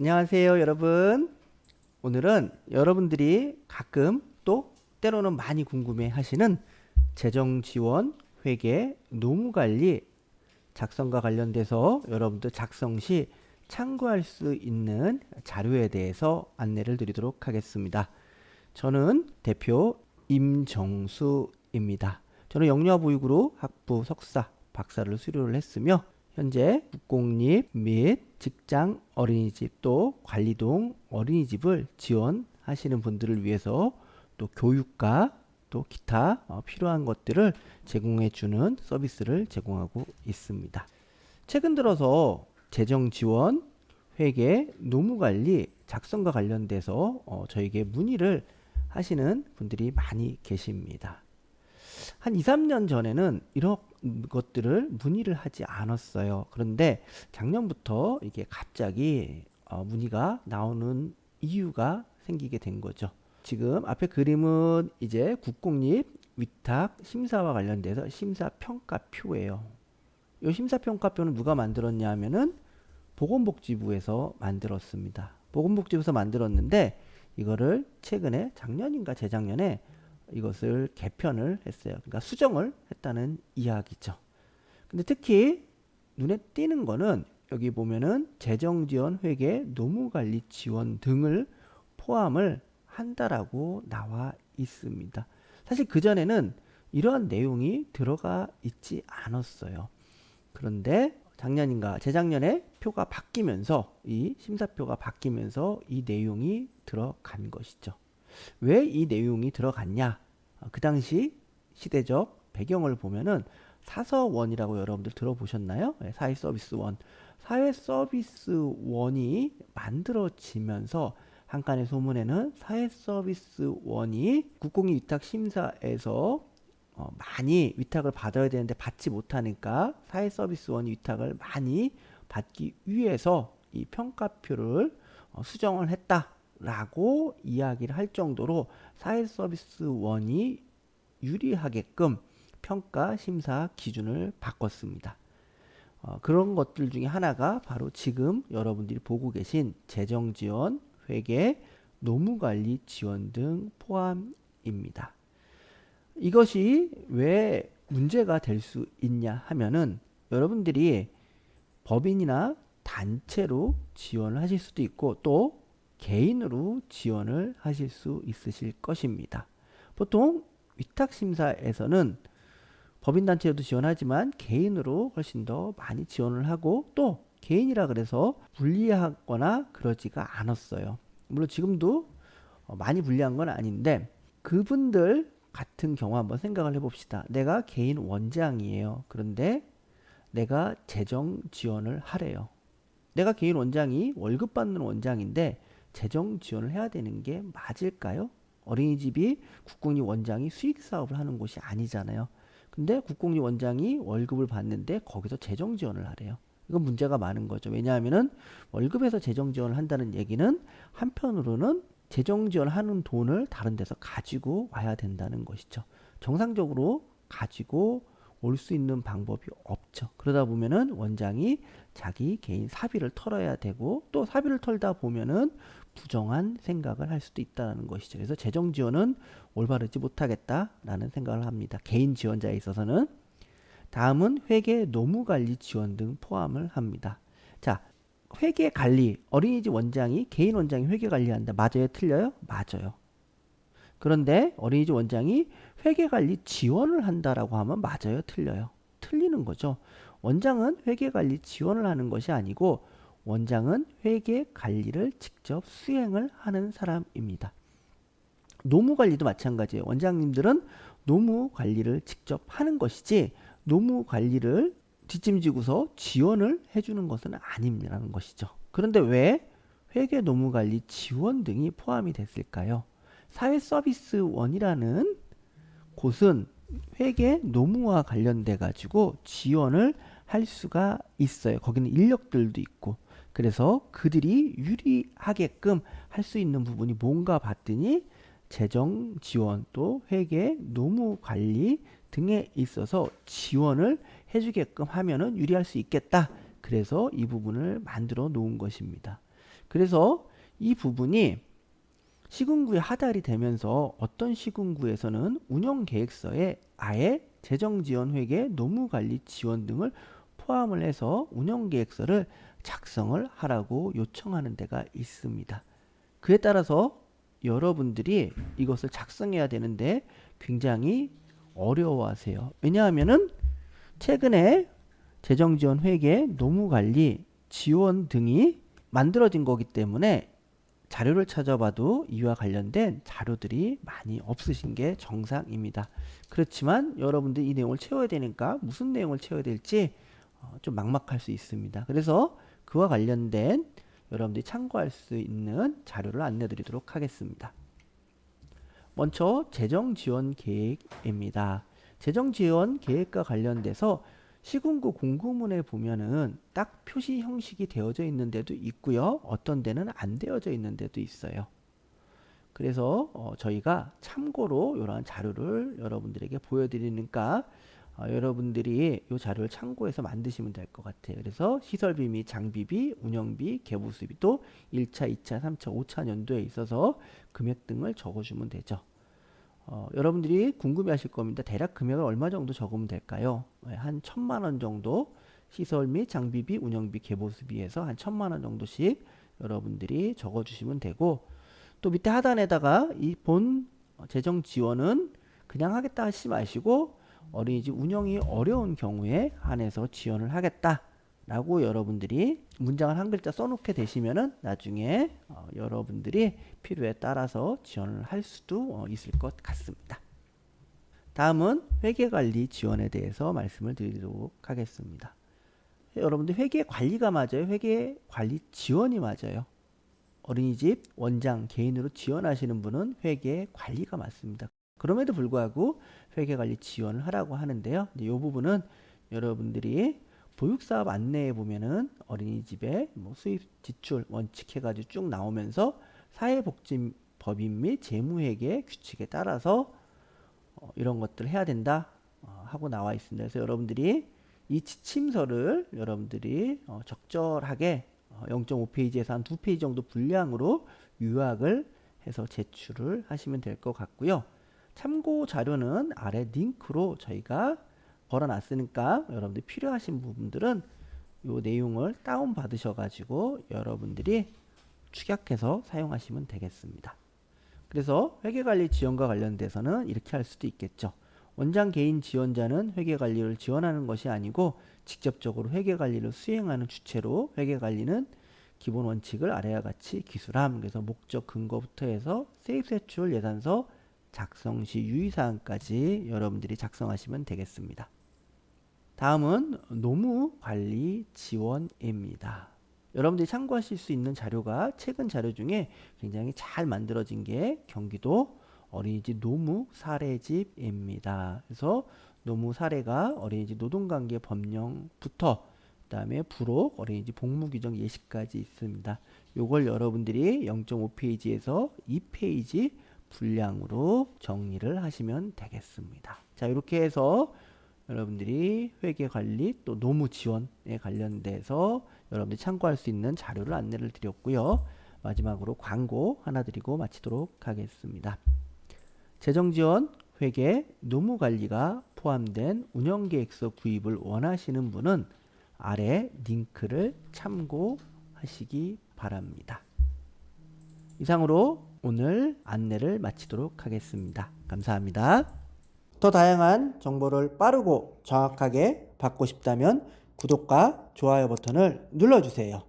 안녕하세요, 여러분. 오늘은 여러분들이 가끔 또 때로는 많이 궁금해 하시는 재정 지원, 회계, 노무 관리 작성과 관련돼서 여러분들 작성 시 참고할 수 있는 자료에 대해서 안내를 드리도록 하겠습니다. 저는 대표 임정수입니다. 저는 영유아보육으로 학부, 석사, 박사를 수료를 했으며 현재 국공립 및 직장 어린이집 또 관리동 어린이집을 지원하시는 분들을 위해서 또 교육과 또 기타 필요한 것들을 제공해 주는 서비스를 제공하고 있습니다. 최근 들어서 재정 지원, 회계, 노무 관리 작성과 관련돼서 저에게 문의를 하시는 분들이 많이 계십니다. 한 2, 3년 전에는 이런 것들을 문의를 하지 않았어요. 그런데 작년부터 이게 갑자기 문의가 나오는 이유가 생기게 된 거죠. 지금 앞에 그림은 이제 국공립 위탁 심사와 관련돼서 심사평가표예요. 이 심사평가표는 누가 만들었냐 하면은 보건복지부에서 만들었습니다. 보건복지부에서 만들었는데 이거를 최근에 작년인가 재작년에 이것을 개편을 했어요. 그러니까 수정을 했다는 이야기죠. 근데 특히 눈에 띄는 거는 여기 보면은 재정지원, 회계, 노무관리 지원 등을 포함을 한다라고 나와 있습니다. 사실 그전에는 이러한 내용이 들어가 있지 않았어요. 그런데 작년인가 재작년에 표가 바뀌면서 이 심사표가 바뀌면서 이 내용이 들어간 것이죠. 왜 이 내용이 들어갔냐? 그 당시 시대적 배경을 보면은 사서원이라고 여러분들 들어보셨나요? 네, 사회서비스원. 사회서비스원이 만들어지면서 한 칸의 소문에는 사회서비스원이 국공립 위탁심사에서 많이 위탁을 받아야 되는데 받지 못하니까 사회서비스원이 위탁을 많이 받기 위해서 이 평가표를 수정을 했다라고 이야기를 할 정도로 사회서비스원이 유리하게끔 평가 심사 기준을 바꿨습니다. 그런 것들 중에 하나가 바로 지금 여러분들이 보고 계신 재정지원, 회계, 노무관리 지원 등 포함입니다. 이것이 왜 문제가 될 수 있냐 하면은 여러분들이 법인이나 단체로 지원을 하실 수도 있고 또 개인으로 지원을 하실 수 있으실 것입니다. 보통 위탁심사에서는 법인단체로도 지원하지만 개인으로 훨씬 더 많이 지원을 하고 또 개인이라 그래서 불리하거나 그러지가 않았어요. 물론 지금도 많이 불리한 건 아닌데 그분들 같은 경우 한번 생각을 해봅시다. 내가 개인 원장이에요. 그런데 내가 재정 지원을 하래요. 내가 개인 원장이 월급 받는 원장인데 재정 지원을 해야 되는 게 맞을까요? 어린이집이 국공립 원장이 수익 사업을 하는 곳이 아니잖아요. 근데 국공립 원장이 월급을 받는데 거기서 재정 지원을 하래요. 이건 문제가 많은 거죠. 왜냐하면은 월급에서 재정 지원을 한다는 얘기는 한편으로는 재정 지원하는 돈을 다른 데서 가지고 와야 된다는 것이죠. 정상적으로 가지고 올 수 있는 방법이 없죠. 그러다 보면은 원장이 자기 개인 사비를 털어야 되고 또 사비를 털다 보면은 부정한 생각을 할 수도 있다는 것이죠. 그래서 재정 지원은 올바르지 못하겠다라는 생각을 합니다. 개인 지원자에 있어서는. 다음은 회계 노무관리 지원 등 포함을 합니다. 자, 회계 관리 어린이집 원장이 개인 원장이 회계 관리한다. 맞아요? 틀려요? 맞아요. 그런데 어린이집 원장이 회계관리 지원을 한다라고 하면 맞아요? 틀려요? 틀리는 거죠. 원장은 회계관리 지원을 하는 것이 아니고 원장은 회계관리를 직접 수행을 하는 사람입니다. 노무관리도 마찬가지예요. 원장님들은 노무관리를 직접 하는 것이지 노무관리를 뒷짐지고서 지원을 해주는 것은 아니라는 것이죠. 그런데 왜 회계 노무관리 지원 등이 포함이 됐을까요? 사회서비스원이라는 곳은 회계 노무와 관련돼 가지고 지원을 할 수가 있어요. 거기는 인력들도 있고. 그래서 그들이 유리하게끔 할 수 있는 부분이 뭔가 봤더니 재정 지원 또 회계 노무 관리 등에 있어서 지원을 해주게끔 하면은 유리할 수 있겠다. 그래서 이 부분을 만들어 놓은 것입니다. 그래서 이 부분이 시군구에 하달이 되면서 어떤 시군구에서는 운영계획서에 아예 재정지원회계, 노무관리 지원 등을 포함을 해서 운영계획서를 작성을 하라고 요청하는 데가 있습니다. 그에 따라서 여러분들이 이것을 작성해야 되는데 굉장히 어려워하세요. 왜냐하면은 최근에 재정지원회계, 노무관리 지원 등이 만들어진 거기 때문에 자료를 찾아봐도 이와 관련된 자료들이 많이 없으신 게 정상입니다. 그렇지만 여러분들이 이 내용을 채워야 되니까 무슨 내용을 채워야 될지 좀 막막할 수 있습니다. 그래서 그와 관련된 여러분들이 참고할 수 있는 자료를 안내 드리도록 하겠습니다. 먼저 재정지원 계획입니다. 재정지원 계획과 관련돼서 시군구 공고문에 보면은 딱 표시 형식이 되어져 있는 데도 있고요. 어떤 데는 안 되어져 있는 데도 있어요. 그래서 저희가 참고로 이러한 자료를 여러분들에게 보여드리니까 여러분들이 이 자료를 참고해서 만드시면 될 것 같아요. 그래서 시설비 및 장비비, 운영비, 개보수비 또 1차, 2차, 3차, 5차 연도에 있어서 금액 등을 적어주면 되죠. 여러분들이 궁금해 하실 겁니다. 대략 금액을 얼마 정도 적으면 될까요? 한 1,000만 원 정도 시설 및 장비비, 운영비, 개보수비에서 한 1,000만 원 정도씩 여러분들이 적어주시면 되고 또 밑에 하단에다가 이 본 재정 지원은 그냥 하겠다 하시지 마시고 어린이집 운영이 어려운 경우에 한해서 지원을 하겠다 라고 여러분들이 문장을 한 글자 써놓게 되시면은 나중에 여러분들이 필요에 따라서 지원을 할 수도 있을 것 같습니다. 다음은 회계관리 지원에 대해서 말씀을 드리도록 하겠습니다. 여러분들 회계관리가 맞아요? 회계관리 지원이 맞아요? 어린이집 원장 개인으로 지원하시는 분은 회계관리가 맞습니다. 그럼에도 불구하고 회계관리 지원을 하라고 하는데요. 이 부분은 여러분들이 보육사업 안내에 보면은 어린이집의 수입 지출 원칙 해가지고 쭉 나오면서 사회복지법인 및 재무회계 규칙에 따라서 이런 것들을 해야 된다 하고 나와 있습니다. 그래서 여러분들이 이 지침서를 여러분들이 적절하게 0.5페이지에서 한 2페이지 정도 분량으로 요약을 해서 제출을 하시면 될 것 같고요. 참고 자료는 아래 링크로 저희가 걸어놨으니까 여러분들 필요하신 부분들은 이 내용을 다운 받으셔가지고 여러분들이 축약해서 사용하시면 되겠습니다. 그래서 회계관리 지원과 관련돼서는 이렇게 할 수도 있겠죠. 원장 개인 지원자는 회계관리를 지원하는 것이 아니고 직접적으로 회계관리를 수행하는 주체로 회계관리는 기본 원칙을 아래와 같이 기술함. 그래서 목적 근거부터 해서 세입세출 예산서 작성 시 유의사항까지 여러분들이 작성하시면 되겠습니다. 다음은 노무관리 지원입니다. 여러분들이 참고하실 수 있는 자료가 최근 자료 중에 굉장히 잘 만들어진 게 경기도 어린이집 노무 사례집입니다. 그래서 노무 사례가 어린이집 노동관계 법령부터 그다음에 부록 어린이집 복무규정 예시까지 있습니다. 요걸 여러분들이 0.5페이지에서 2페이지 분량으로 정리를 하시면 되겠습니다. 자, 이렇게 해서 여러분들이 회계관리 또 노무지원에 관련돼서 여러분들이 참고할 수 있는 자료를 안내를 드렸고요. 마지막으로 광고 하나 드리고 마치도록 하겠습니다. 재정지원, 회계, 노무관리가 포함된 운영계획서 구입을 원하시는 분은 아래 링크를 참고하시기 바랍니다. 이상으로 오늘 안내를 마치도록 하겠습니다. 감사합니다. 더 다양한 정보를 빠르고 정확하게 받고 싶다면 구독과 좋아요 버튼을 눌러주세요.